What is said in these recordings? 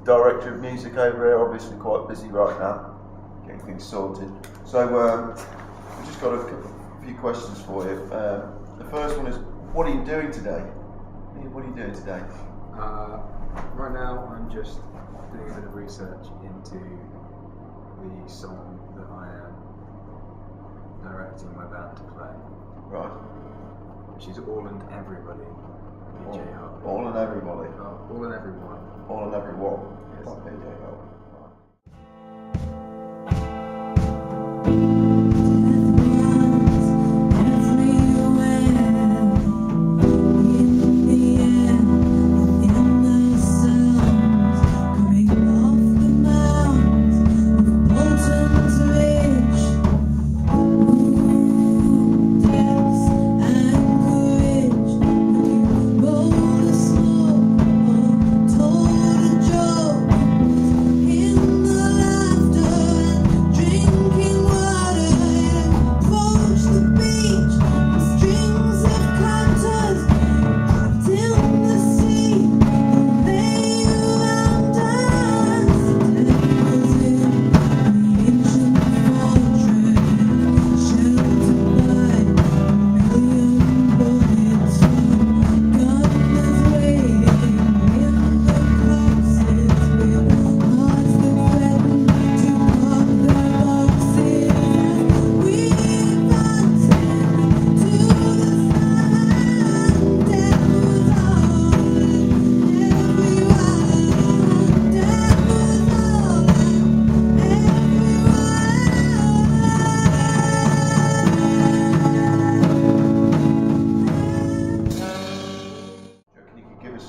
Director of Music over here, obviously quite busy right now, getting things sorted. So we've just got a few questions for you. The first one is, what are you doing today? What are you doing today? Right now I'm just doing a bit of research into the song that I am directing my band to play. Right. Which is All and Everybody. All and Everybody? All and Everyone. All and Everyone? Yes. Like PJ Harvey.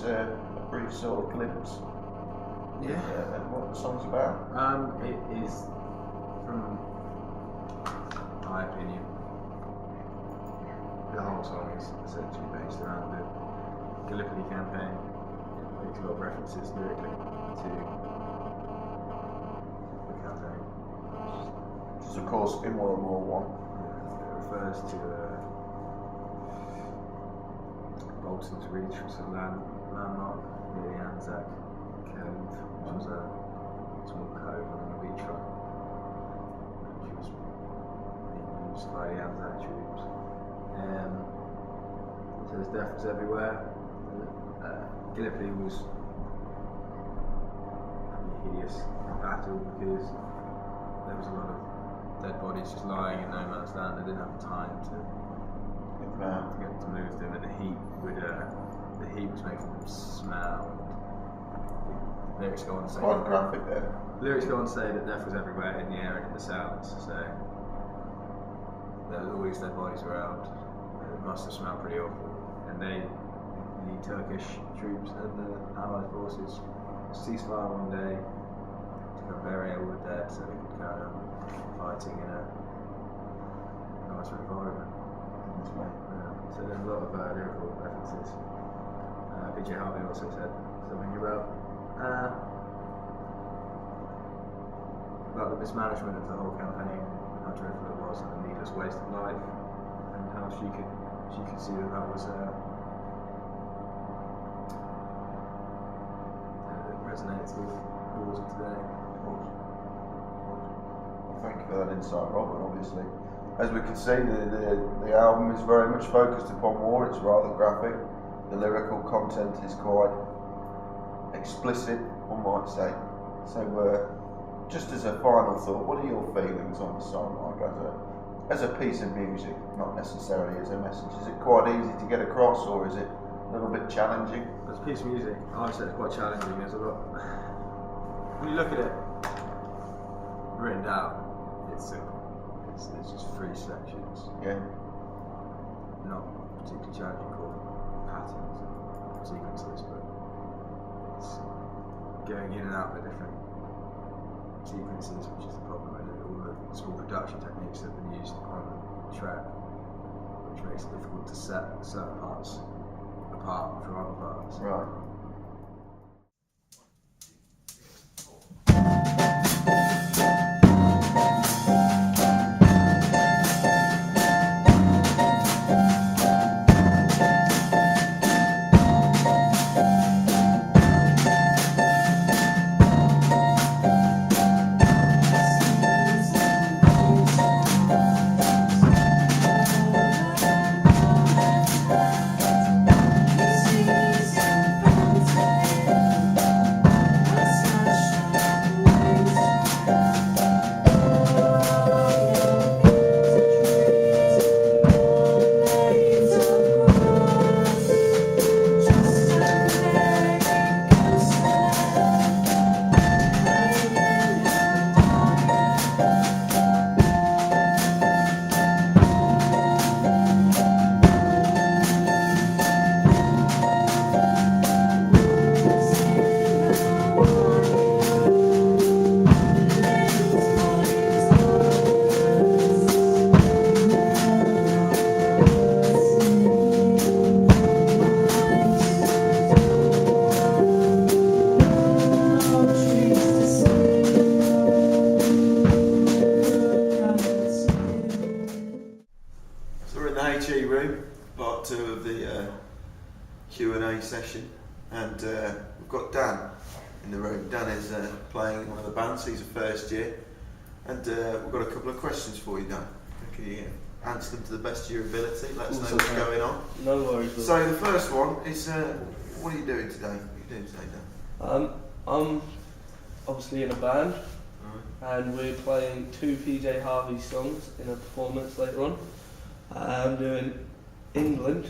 A brief sort of glimpse. Yeah. And what the song's about? It is, from my opinion, the whole song is essentially based around the Gallipoli campaign. It makes a lot of references lyrically to the campaign. Which is of course in World War One. It refers to Bolton's Reach, which is a landmark near the Anzac Cove, which was a small cove along the beachfront, which was being used by the Anzac troops. So there's death was everywhere. Gallipoli was a hideous battle because there was a lot of dead bodies just lying in no man's land. They didn't have time to get to move them, and the heat was making them smell. Lyrics go on to say quite graphic there. Lyrics go on to say that death was everywhere, in the air and in the sounds. So there was all these dead bodies around. It must have smelled pretty awful. And the Turkish troops and the Allied forces ceasefire one day to bury all the dead so they could carry on fighting in a nicer environment. So there's a lot of lyrical references. PJ Harvey also said something about the mismanagement of the whole campaign, how dreadful it was, and the needless waste of life, and how she could see that was that resonates with wars of today. Well, thank you for that insight, Robert. Obviously, as we can see, the album is very much focused upon war. It's rather graphic. The lyrical content is quite explicit, one might say. So, just as a final thought, what are your feelings on the song, like as a piece of music, not necessarily as a message? Is it quite easy to get across, or is it a little bit challenging? As a piece of music, I would say it's quite challenging. There's a lot. When you look at it written down, it's simple. It's just 3 sections. Yeah. Not particularly challenging chord patterns and sequences, but it's going in and out of the different sequences, which is the problem, and all the small production techniques that have been used on the track, which makes it difficult to set certain parts apart from other parts. Right. we've got Dan in the room. Dan is playing in one of the bands, so he's a first year. And we've got a couple of questions for you, Dan. Can you answer them to the best of your ability? Let us know what's going on. No worries. So the first one is, what are you doing today? What are you doing today, Dan? I'm obviously in a band, and we're playing 2 PJ Harvey songs in a performance later on. I'm doing England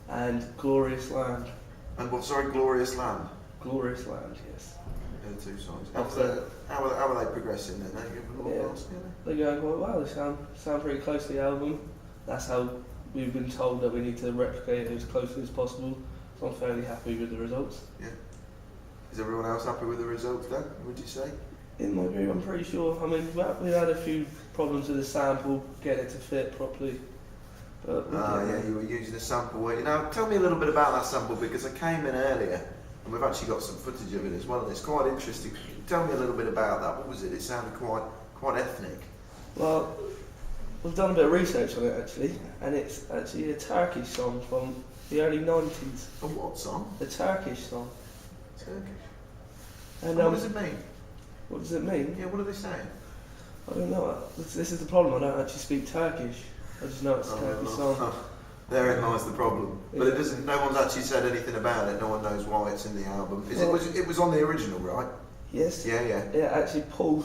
and Glorious Land. And what? Sorry, Glorious Land. Glorious Land, yes. The 2 songs. After, how are they progressing then? they're going quite well. They sound pretty close to the album. That's how we've been told that we need to replicate it as closely as possible. So I'm fairly happy with the results. Yeah. Is everyone else happy with the results then, would you say? In my group, I'm pretty sure. I mean, we had a few problems with the sample, getting it to fit properly. But yeah, you were using a sample, weren't you? Now, tell me a little bit about that sample, because I came in earlier and we've actually got some footage of it as well, and it's quite interesting. Tell me a little bit about that. What was it? It sounded quite ethnic. Well, we've done a bit of research on it actually, and it's actually a Turkish song from the early 90s. A what song? A Turkish song. Turkish. And what does it mean? What does it mean? Yeah, what are they saying? I don't know. This is the problem. I don't actually speak Turkish. I just know it's a Turkish song. Therein lies the problem. But it doesn't. No one's actually said anything about it. No one knows why it's in the album. It was on the original, right? Yes. Yeah. Yeah. Actually, Paul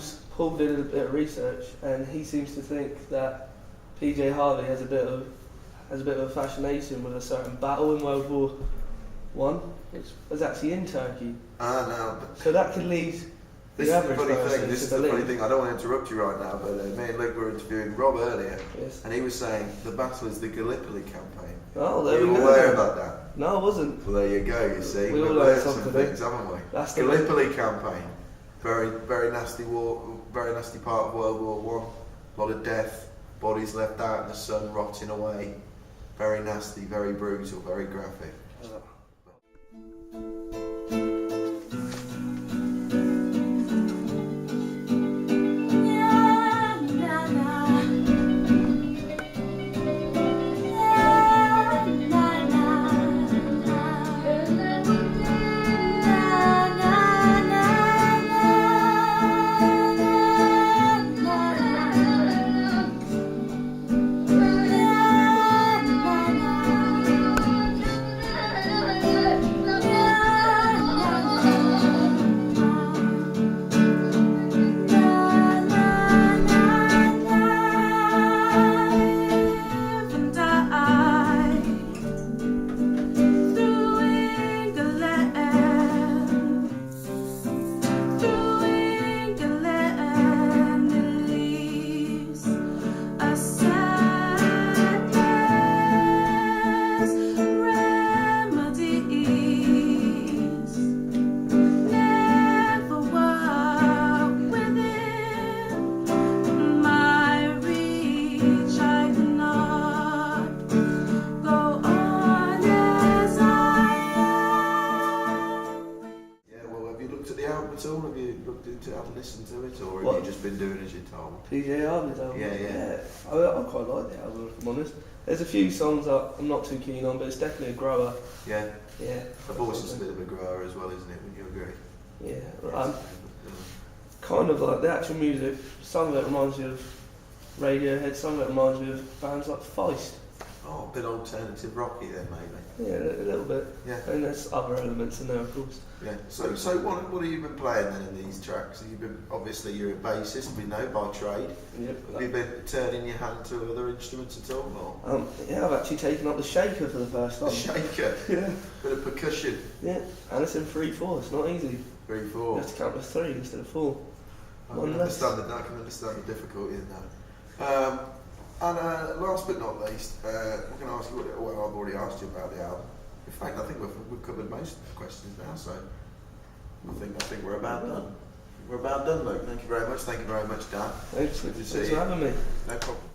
did a bit of research, and he seems to think that PJ Harvey has a bit of a fascination with a certain battle in World War One, which was actually in Turkey. No. So that could lead. This is the funny thing. This is the funny thing. I don't want to interrupt you right now, but me and Luke were interviewing Rob earlier, yes. And he was saying the battle is the Gallipoli campaign. Oh, there we go. Were you aware about that? No, I wasn't. Well, there you go. You see, we all learned something, some things, haven't we? That's the Gallipoli campaign. Very, very nasty war. Very nasty part of World War One. A lot of death. Bodies left out in the sun, rotting away. Very nasty. Very brutal. Very graphic. Listen to it, or have you just been doing as you're told? PJ Harvey's album. Yeah. I quite like the album, if I'm honest. There's a few songs that I'm not too keen on, but it's definitely a grower. Yeah. The voice is a bit of a grower as well, isn't it? Would you agree? Yeah. Kind of like the actual music. Some of it reminds me of Radiohead. Some of it reminds me of bands like Feist. Oh, a bit alternative rocky then, maybe. Yeah, a little bit. Yeah. And there's other elements in there, of course. Yeah. So what have you been playing then in these tracks? You've been, obviously you're a bassist, we know, by trade. Yep. Have you been turning your hand to other instruments at all? Or? Yeah, I've actually taken up the shaker for the first time. The shaker? Yeah. Bit of percussion? Yeah, and it's in 3/4, it's not easy. 3/4? You have to count to 3 instead of 4. I can understand the difficulty in that. And last but not least, we're going to ask you, well, I've already asked you about the album. In fact, I think we've covered most of the questions now, so I think we're about done. We're about done, Luke. Thank you very much. Thank you very much, Dan. Thanks for having me. No problem.